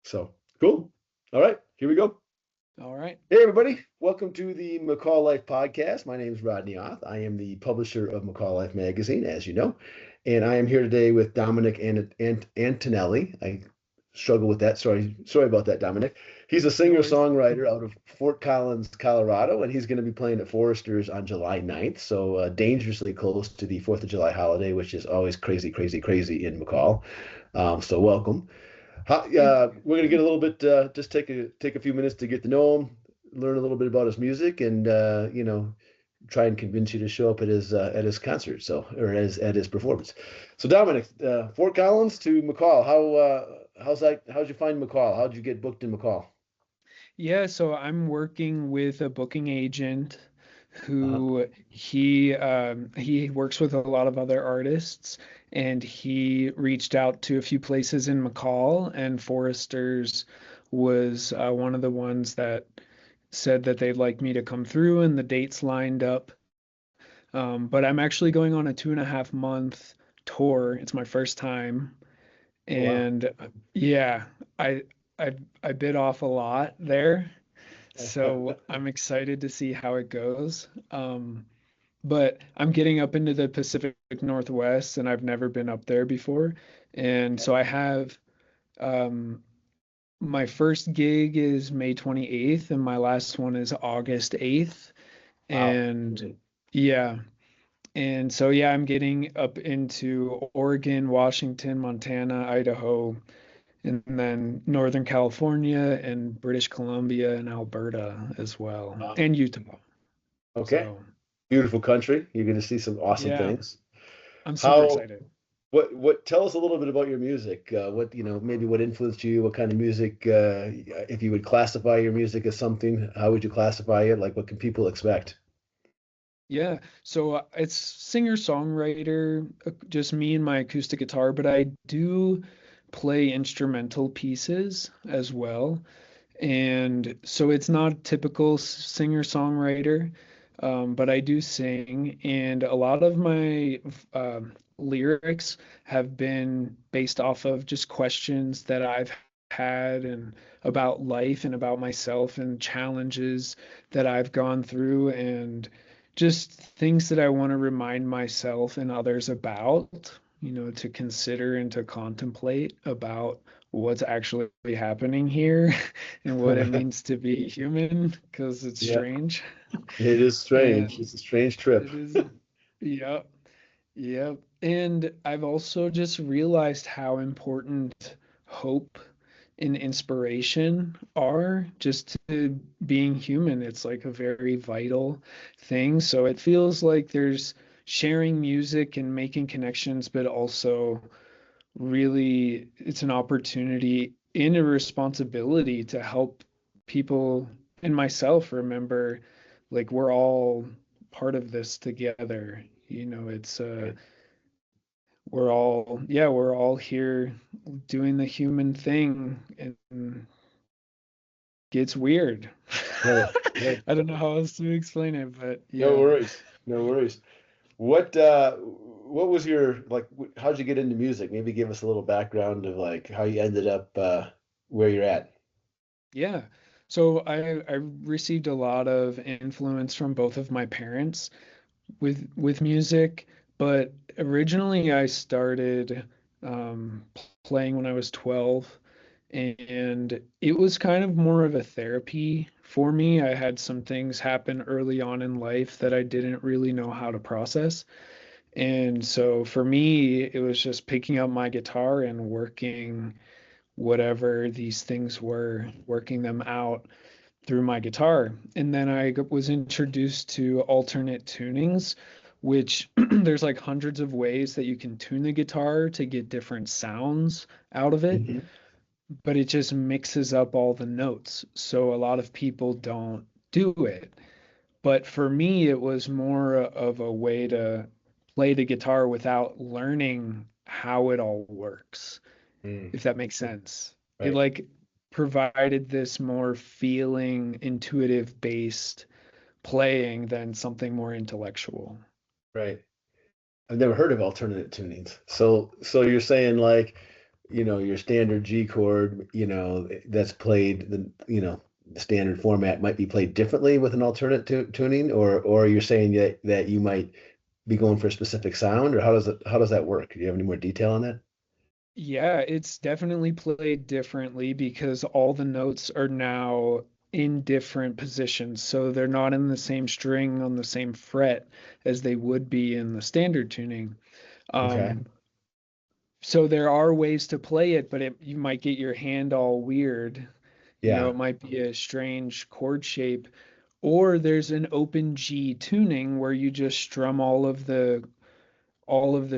So cool. All right, here we go. All right. Hey, everybody. Welcome to the McCall Life podcast. My name is Rodney Oth. I am the publisher of McCall Life magazine, as you know. And I am here today with Dominick Antonelli. I struggle with that. Sorry about that, Dominick. He's a No worries. singer-songwriter out of Fort Collins, Colorado, and he's going to be playing at Foresters on July 9th. So dangerously close to the 4th of July holiday, which is always crazy, crazy, crazy in McCall. So welcome. Thank you. We're gonna get a little bit, just take a few minutes to get to know him, learn a little bit about his music, and try and convince you to show up at his concert, or at his performance. So Dominick, Fort Collins to McCall, how's that? How'd you find McCall? How'd you get booked in McCall? Yeah, so I'm working with a booking agent Uh-huh. who he works with a lot of other artists, and he reached out to a few places in McCall, and Foresters was one of the ones that said that they'd like me to come through, and the dates lined up. But I'm actually going on a 2.5 month tour. It's my first time, Oh wow. and yeah, I I I bit off a lot there, so I'm excited to see how it goes. But I'm getting up into the Pacific Northwest, and I've never been up there before, and so I have um, my first gig is May 28th, and my last one is August 8th, Wow. and yeah. And so, yeah, I'm getting up into Oregon, Washington, Montana, Idaho, and then Northern California and British Columbia and Alberta as well, Wow. and Utah. Okay. So, Beautiful country. You're gonna see some awesome yeah, things. I'm super How excited. tell us a little bit about your music. What, maybe what influenced you, what kind of music, if you would classify your music as something, how would you classify it? Like, what can people expect? Yeah, so it's singer-songwriter, just me and my acoustic guitar, but I do play instrumental pieces as well. And so it's not typical singer-songwriter, but I do sing, and a lot of my lyrics have been based off of just questions that I've had and about life and about myself and challenges that I've gone through and just things that I want to remind myself and others about, to consider and to contemplate about what's actually happening here and what it means to be human, because it's Yeah, strange. it is strange. And It's a strange trip. it is, yep, yep. And I've also just realized how important hope and inspiration are just to being human. It's like a very vital thing. So it feels like there's sharing music and making connections, but also really it's an opportunity and a responsibility to help people and myself remember like we're all part of this together. It's Right. we're all here doing the human thing, and gets weird. Right. Right. I don't know how else to explain it, but No yeah. worries. No worries. What was your like? How'd you get into music? Maybe give us a little background of like how you ended up where you're at. Yeah. So I received a lot of influence from both of my parents with music, but originally I started playing when I was 12, and it was kind of more of a therapy for me. I had some things happen early on in life that I didn't really know how to process. And so for me, it was just picking up my guitar and working whatever these things were, working them out through my guitar. And then I was introduced to alternate tunings, which there's like hundreds of ways that you can tune the guitar to get different sounds out of it, Mhm. but it just mixes up all the notes. So a lot of people don't do it. But for me, it was more of a way to play the guitar without learning how it all works, Mm, if that makes sense. It right. like provided this more feeling, intuitive based playing than something more intellectual. Right. I've never heard of alternate tunings. So you're saying like your standard G chord, that's played the standard format might be played differently with an alternate tuning, or you're saying that you might be going for a specific sound, or how does that work? Do you have any more detail on that? Yeah, it's definitely played differently because all the notes are now in different positions. So they're not in the same string on the same fret as they would be in the standard tuning. Okay. Um, so there are ways to play it, but you might get your hand all weird. Yeah. It might be a strange chord shape. Or there's an open G tuning where you just strum all of the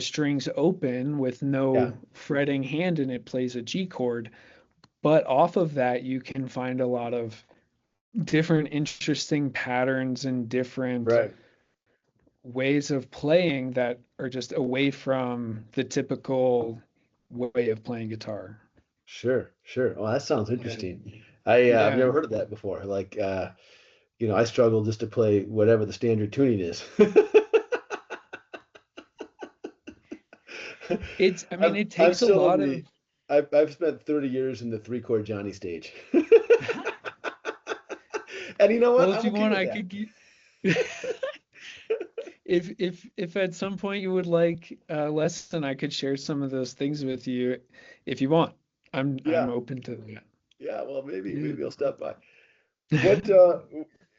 strings open with Yeah. no fretting hand and it plays a G chord. But off of that, you can find a lot of different interesting patterns and different Right. ways of playing that are just away from the typical way of playing guitar. Sure. Sure. Well, that sounds Yeah. interesting. I've Yeah. never heard of that before. Like, I struggle just to play whatever the standard tuning is. I mean, I'm it I'm takes a still in lot the of, I've spent 30 years in the three-chord Johnny stage. And you know well, what? if I'm you okay want, with I that. could get, if at some point you would like a lesson, I could share some of those things with you if you want. I'm Yeah. open to that. Yeah, well, Yeah. maybe I'll stop by.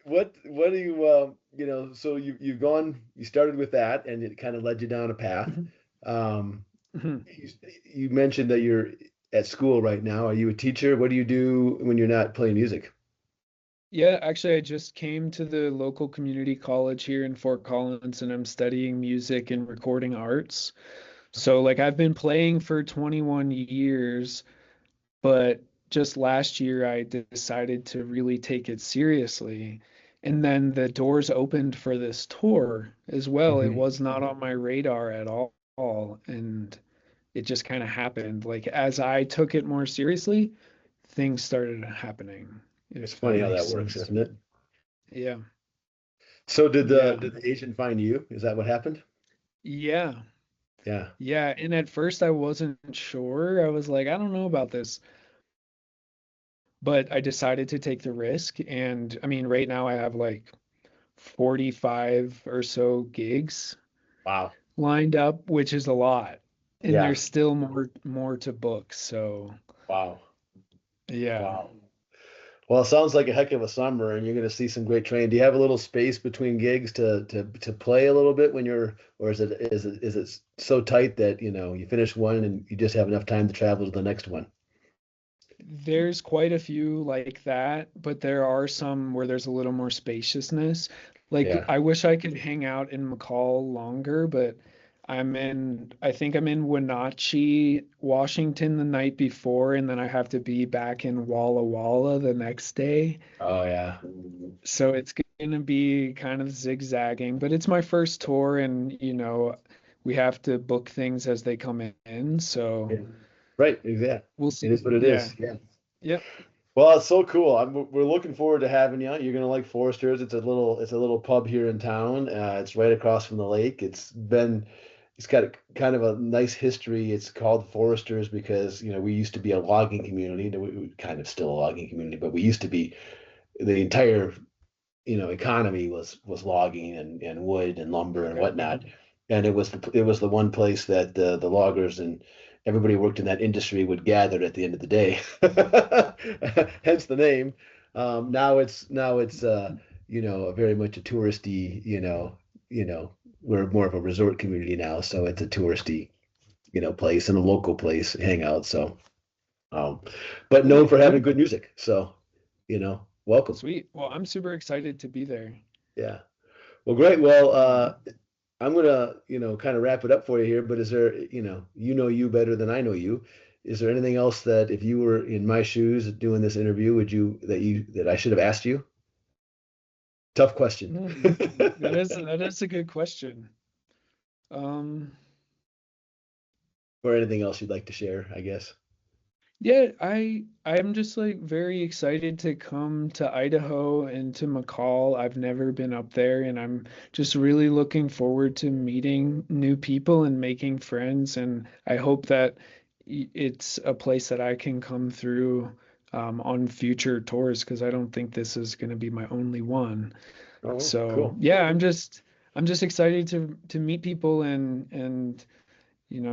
What what do you so you started with that and it kind of led you down a path. Mhm. Um Mhm. you, you mentioned that you're at school right now. Are you a teacher? What do you do when you're not playing music? Yeah, actually, I just came to the local community college here in Fort Collins and I'm studying music and recording arts. So, like, I've been playing for 21 years, but just last year I decided to really take it seriously. And then the doors opened for this tour as well. It Hmm. was not on my radar at all. And it just kind of happened. Like, as I took it more seriously, things started happening, It's if that funny how makes that works, sense. isn't it? Yeah. So Yeah. did the agent find you? Is that what happened? Yeah. Yeah. Yeah. And at first I wasn't sure. I was like, I don't know about this. But I decided to take the risk. And I mean, right now I have like 45 or so gigs Wow. lined up, which is a lot. And Yeah. there's still more to book. So Wow. yeah. Wow. Well, it sounds like a heck of a summer, and you're going to see some great training. Do you have a little space between gigs to play a little bit when or is it so tight that you finish one and you just have enough time to travel to the next one? There's quite a few like that, but there are some where there's a little more spaciousness. Like Yeah. I wish I could hang out in McCall longer, but I think I'm in Wenatchee, Washington the night before, and then I have to be back in Walla Walla the next day. Oh yeah. So it's gonna be kind of zigzagging, but it's my first tour and we have to book things as they come in. So Yeah. Right. Exactly. we'll It see. is what it Yeah. is. Yeah. Yep. Well, it's so cool. We're looking forward to having you. You're gonna like Foresters. It's a little pub here in town. It's right across from the lake. It's got kind of a nice history. It's called Foresters because we used to be a logging community. We kind of still a logging community, but we used to be the entire economy was logging and wood and lumber and Okay. whatnot. And it was the one place that the loggers and everybody who worked in that industry would gather at the end of the day. Hence the name. Now it's a very much a touristy, we're more of a resort community now, so it's a touristy, place and a local place hangout. So um, but known Cool. for having good music. So, welcome. Sweet. Well, I'm super excited to be there. Yeah. Well, great. Well, Yeah. I'm gonna, kind of wrap it up for you here, but is there, you better than I know you. Is there anything else that if you were in my shoes doing this interview, that I should have asked you? Tough question. That is a good question. Um, Or anything else you'd like to share, I guess. yeah, I'm just like very excited to come to Idaho and to McCall. I've never been up there, and I'm just really looking forward to meeting new people and making friends. And I hope that it's a place that I can come through on future tours, because I don't think this is going to be my only one. Oh, So cool. yeah, I'm just excited to meet people and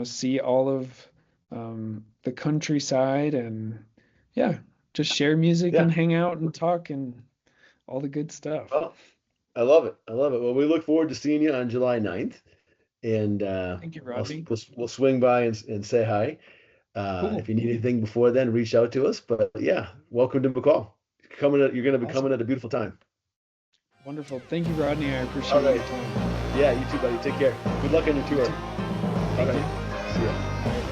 see all of the countryside, and yeah, just share music Yeah. and hang out and talk and all the good stuff. Well, I love it. I love it. Well, we look forward to seeing you on July 9th, and Thank you, I'll, Rodney. we'll swing by and say hi. If Cool. you need anything before then, reach out to us. But yeah, welcome to McCall. You're going to be coming Awesome. at a beautiful time. Wonderful. Thank you, Rodney. I All appreciate right. your time. Yeah, you too, buddy. Take care. Good luck on your You tour. too. All Thank right. you. See ya.